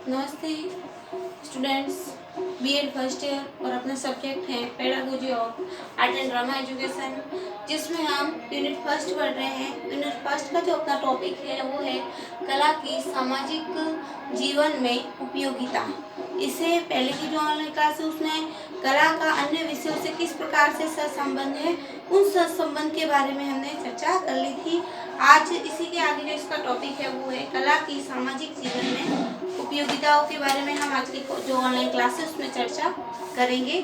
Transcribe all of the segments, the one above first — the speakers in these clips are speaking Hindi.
नमस्ते स्टूडेंट्स, बीएड फर्स्ट ईयर और अपना सब्जेक्ट है pedagogy of art and drama education, जिसमें हम यूनिट फर्स्ट पढ़ रहे हैं। यूनिट फर्स्ट का जो अपना टॉपिक है वो है कला की सामाजिक जीवन में उपयोगिता। इससे पहले की जो ऑनलाइन क्लास है उसमें कला का अन्य विषयों से किस प्रकार से सहसंबंध है, उन सहसंबंध के बारे में हमने चर्चा कर ली थी। आज इसी के आगे जो इसका टॉपिक है वो है कला की सामाजिक जीवन में उपयोगिताओं के बारे में हम आज की जो ऑनलाइन क्लास है उसमें चर्चा करेंगे।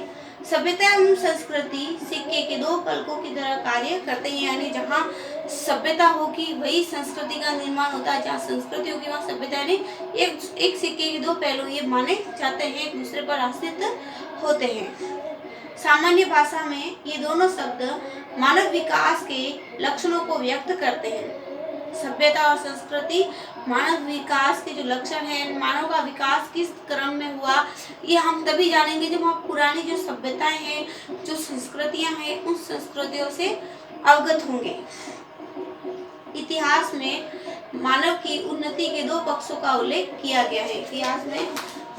सभ्यता एवं संस्कृति सिक्के के दो पलकों की तरह कार्य करते हैं, यानी जहाँ सभ्यता होगी वही संस्कृति का निर्माण होता है, जहाँ संस्कृति होगी वहाँ सभ्यता, यानी एक सिक्के के दो पहलू ये माने जाते हैं, एक दूसरे पर आश्रित होते हैं। सामान्य भाषा में ये दोनों शब्द मानव विकास के लक्षणों को व्यक्त करते हैं। सभ्यता और संस्कृति मानव विकास के जो लक्षण हैं, मानव का विकास किस क्रम में हुआ, ये हम तभी जानेंगे जब हम पुरानी जो सभ्यताएं हैं, जो संस्कृतियां हैं, उन संस्कृतियों से अवगत होंगे। इतिहास में मानव की उन्नति के दो पक्षों का उल्लेख किया गया है। इतिहास में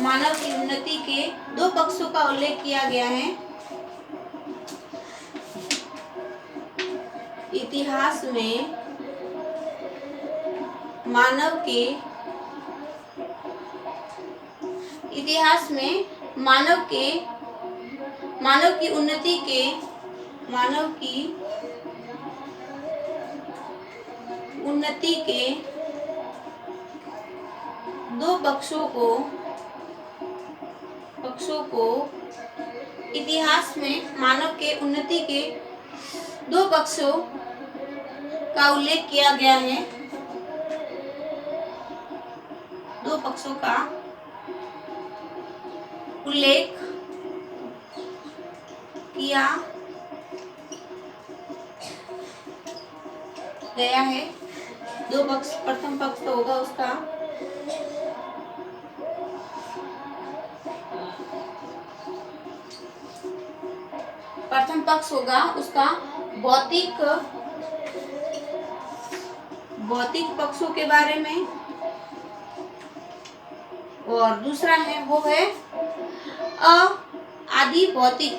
मानव की उन्नति के दो पक्षों का उल्लेख किया गया है। इतिहास में मानव की उन्नति के दो पक्षों को इतिहास में मानव के उन्नति के दो पक्षों का उल्लेख किया गया है। दो पक्षों का उल्लेख किया गया है। दो पक्ष, प्रथम पक्ष तो होगा उसका प्रथम पक्ष होगा उसका भौतिक पक्षों के बारे में, और दूसरा है वो है आदि भौतिक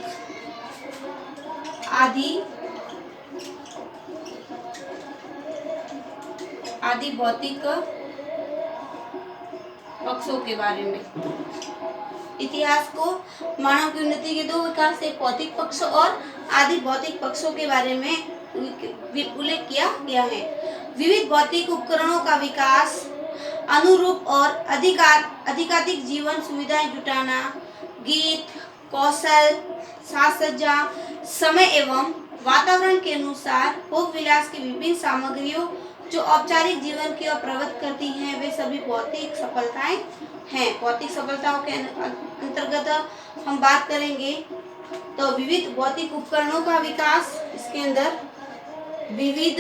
पक्षों के बारे में। इतिहास को मानव की उन्नति के दो विकास, एक भौतिक पक्ष और आदि भौतिक पक्षों के बारे में उल्लेख किया गया है। विविध भौतिक उपकरणों का विकास, अनुरूप और अधिकाधिक जीवन सुविधाएं जुटाना, गीत, कौशल, साज सज्जा, समय एवं वातावरण के अनुसार भोग विलास की विभिन्न सामग्रियों जो औपचारिक जीवन की ओर प्रवृत्त करती हैं, वे सभी भौतिक सफलताएं हैं। भौतिक सफलताओं के अंतर्गत हम बात करेंगे तो विविध भौतिक उपकरणों का विकास, इसके अंदर विविध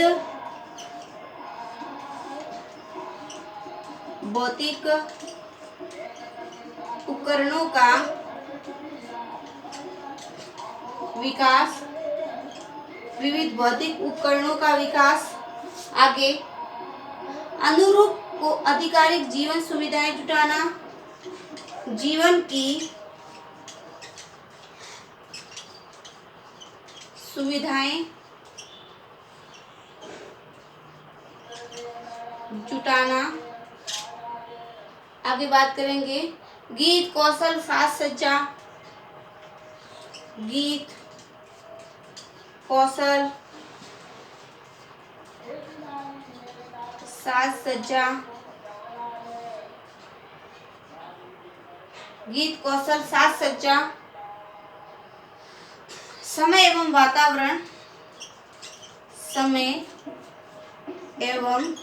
भौतिक उपकरणों का विकास, विविध भौतिक उपकरणों का विकास। आगे अनुरूप को आधिकारिक जीवन सुविधाएं जुटाना, जीवन की सुविधाएं जुटाना। आगे बात करेंगे गीत, कौशल, साज सज्जा, गीत, कौशल, साज सज्जा, गीत, कौशल, साज सज्जा, समय एवं वातावरण, समय एवं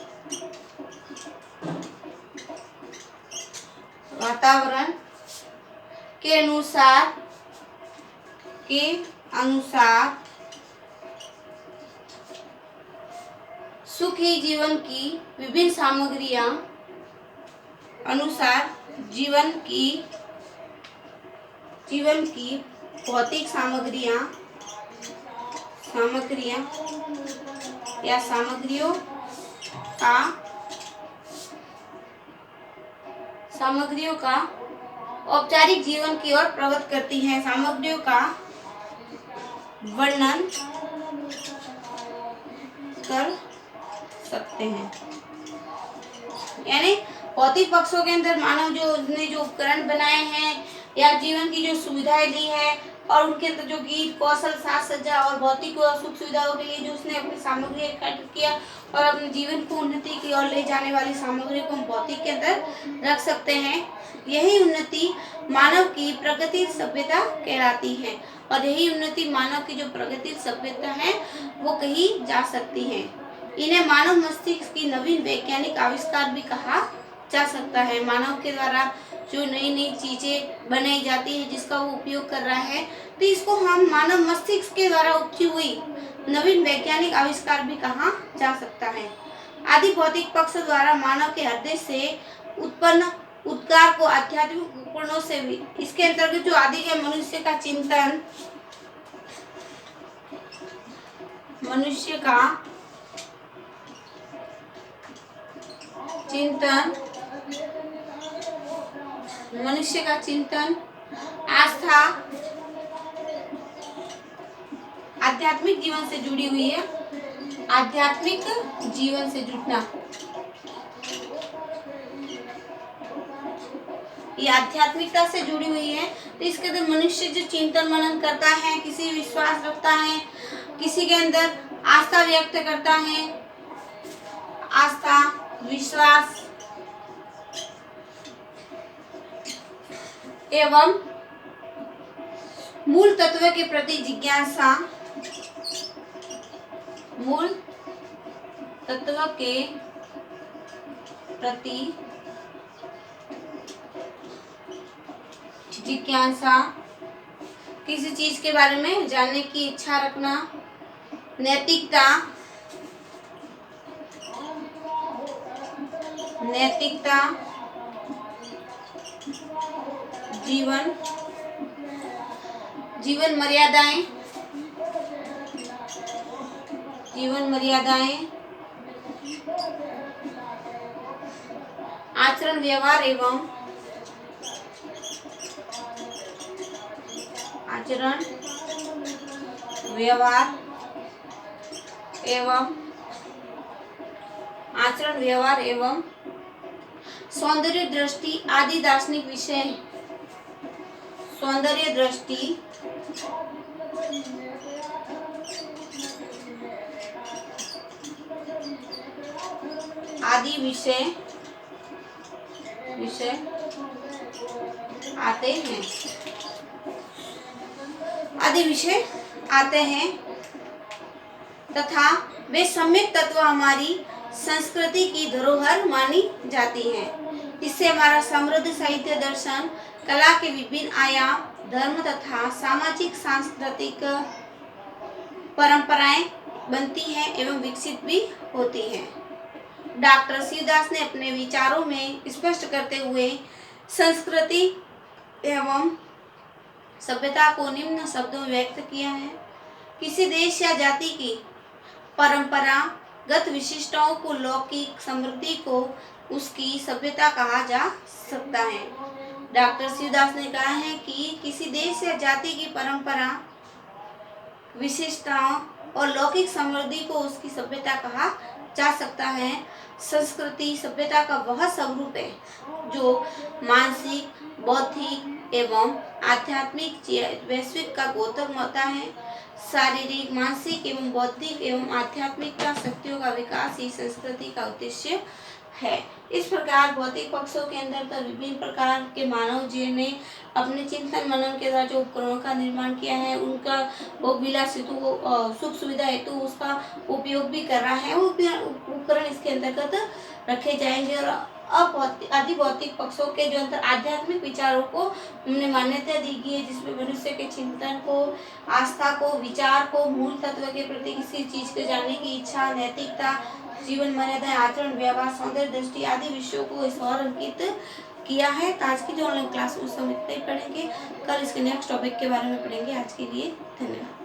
वातावरण के अनुसार सुखी जीवन की विभिन्न सामग्रियां, अनुसार जीवन की भौतिक सामग्रियां या सामग्रियों का सामग्रियों का औपचारिक जीवन की ओर प्रवृत्त करती हैं। सामग्रियों का वर्णन कर सकते हैं। यानी भौतिक पक्षों के अंदर मानव जो उपकरण बनाए हैं या जीवन की जो सुविधाएं दी है और उनके अंदर जो गीत, कौशल, साज सज्जा और भौतिक सुख सुविधाओं के लिए जो उसने अपनी सामग्री एकत्रित किया और अपने जीवन को उन्नति की ओर ले जाने वाली सामग्री को हम भौतिक के अंदर रख सकते हैं। यही उन्नति मानव की प्रगति सभ्यता कहलाती है और यही उन्नति मानव की जो प्रगति सभ्यता है वो कही जा सकती है। इन्हें मानव मस्तिष्क की नवीन वैज्ञानिक आविष्कार भी कहा जा सकता है। मानव के द्वारा जो नई नई चीजें बनाई जाती है जिसका वो उपयोग कर रहा है तो इसको हम मानव मस्तिष्क के द्वारा उपजी हुई नवीन वैज्ञानिक आविष्कार भी कहा जा सकता है। आदि भौतिक पक्ष द्वारा मानव के हृदय से उत्पन्न उद्गार को आध्यात्मिक उपकरणों से भी इसके अंतर्गत जो आदि के मनुष्य का चिंतन, मनुष्य का चिंतन, आस्था, आध्यात्मिक जीवन से जुड़ी हुई है। आध्यात्मिक जीवन से जुड़ना, ये आध्यात्मिकता से जुड़ी हुई है। तो इसके अंदर मनुष्य जो चिंतन मनन करता है, किसी विश्वास रखता है, किसी के अंदर आस्था व्यक्त करता है, आस्था, विश्वास एवं मूल तत्व के प्रति जिज्ञासा, मूल तत्व के प्रति जिज्ञासा, किसी चीज के बारे में जानने की इच्छा रखना, नैतिकता, जीवन मर्यादाएं, आचरण व्यवहार एवं सौंदर्य दृष्टि आदि दार्शनिक विषय, सौंदर्य दृष्टि आदि विषय आते हैं तथा वे सम्यक तत्व हमारी संस्कृति की धरोहर मानी जाती हैं। इससे हमारा समृद्ध साहित्य, दर्शन, कला के विभिन्न आयाम, धर्म तथा सामाजिक सांस्कृतिक परंपराएं बनती हैं एवं विकसित भी होती हैं। डॉक्टर शिवदास ने अपने विचारों में स्पष्ट करते हुए संस्कृति एवं सभ्यता को निम्न शब्दों में व्यक्त किया है। किसी देश या जाति की परंपरागत विशिष्टताओं को, लौकिक समृद्धि को उसकी सभ्यता कहा जा सकता है। डॉक्टर शिवदास ने कहा है कि किसी देश या जाति की परंपरा, विशिष्टताओं और लौकिक समृद्धि को उसकी सभ्यता कहा जा सकता है। संस्कृति सभ्यता का वह स्वरूप है जो मानसिक, बौद्धिक एवं आध्यात्मिक वैश्विक का द्योतक होता है। शारीरिक, मानसिक एवं बौद्धिक एवं आध्यात्मिक शक्तियों का विकास ही संस्कृति का उद्देश्य है। इस प्रकार भौतिक पक्षों के अंदर तो विभिन्न प्रकार के मानव जीवन ने अपने चिंतन मनन के द्वारा जो उपकरणों का निर्माण किया है, उनका भोग विलास हेतु, सुख सुविधा हेतु उसका उपयोग भी कर रहा है। वो उपकरण इसके अंतर्गत रखे जाएंगे और आदि भौतिक पक्षों के जो अंतर आध्यात्मिक विचारों को हमने मान्यता दी गई है, जिसमें मनुष्य के चिंतन को, आस्था को, विचार को, मूल तत्व के प्रति किसी चीज को जानने की इच्छा, नैतिकता, जीवन मर्यादा, आचरण व्यवहार, सौंदर्य दृष्टि आदि विषयों को इस और अंकित किया है। तो आज की जो ऑनलाइन क्लास उस समय इतना ही पढ़ेंगे, कल इसके नेक्स्ट टॉपिक के बारे में पढ़ेंगे। आज के लिए धन्यवाद।